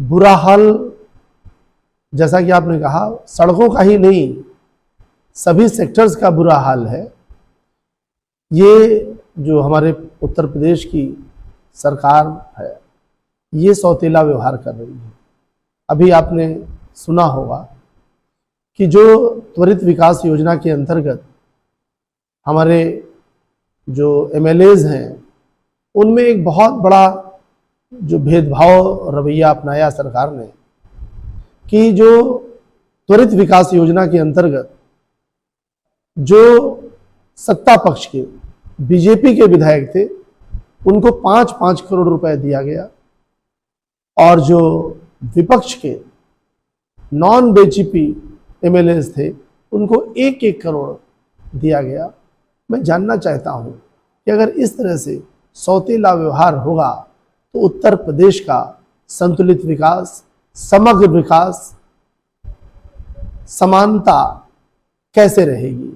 बुरा हाल, जैसा कि आपने कहा, सड़कों का ही नहीं, सभी सेक्टर्स का बुरा हाल है। ये जो हमारे उत्तर प्रदेश की सरकार है, ये सौतेला व्यवहार कर रही है। अभी आपने सुना होगा कि जो त्वरित विकास योजना के अंतर्गत हमारे जो एमएलएज हैं, उनमें एक बहुत बड़ा जो भेदभाव रवैया अपनाया सरकार ने कि जो त्वरित विकास योजना के अंतर्गत जो सत्ता पक्ष के बीजेपी के विधायक थे, उनको 5-5 करोड़ रुपए दिया गया, और जो विपक्ष के नॉन बीजेपी एमएलएज थे, उनको 1-1 करोड़ दिया गया। मैं जानना चाहता हूं कि अगर इस तरह से सौतेला व्यवहार होगा तो उत्तर प्रदेश का संतुलित विकास, समग्र विकास, समानता कैसे रहेगी।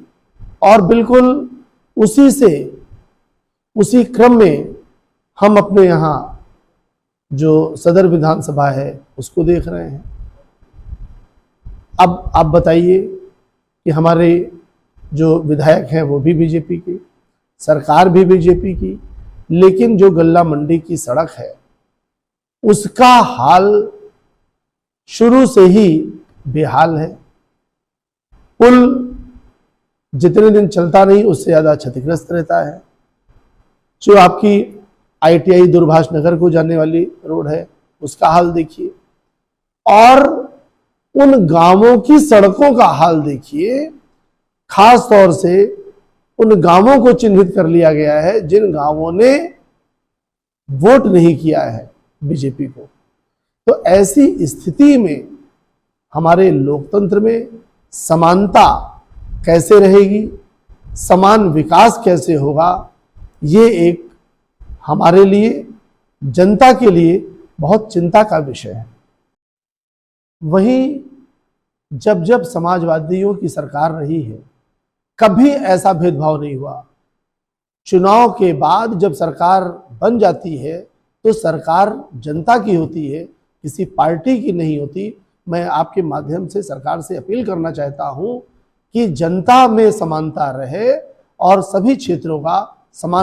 और बिल्कुल उसी क्रम में हम अपने यहाँ जो सदर विधानसभा है उसको देख रहे हैं। अब आप बताइए कि हमारे जो विधायक हैं वो भी बीजेपी के, सरकार भी बीजेपी की, लेकिन जो गल्ला मंडी की सड़क है उसका हाल शुरू से ही बेहाल है। पुल जितने दिन चलता नहीं उससे ज्यादा क्षतिग्रस्त रहता है। जो आपकी आईटीआई दूरभाष नगर को जाने वाली रोड है उसका हाल देखिए, और उन गांवों की सड़कों का हाल देखिए। खास तौर से उन गांवों को चिन्हित कर लिया गया है जिन गांवों ने वोट नहीं किया है बीजेपी को। तो ऐसी स्थिति में हमारे लोकतंत्र में समानता कैसे रहेगी, समान विकास कैसे होगा, ये एक हमारे लिए, जनता के लिए बहुत चिंता का विषय है। वहीं जब जब समाजवादियों की सरकार रही है, कभी ऐसा भेदभाव नहीं हुआ। चुनाव के बाद जब सरकार बन जाती है तो सरकार जनता की होती है, किसी पार्टी की नहीं होती। मैं आपके माध्यम से सरकार से अपील करना चाहता हूं कि जनता में समानता रहे और सभी क्षेत्रों का समान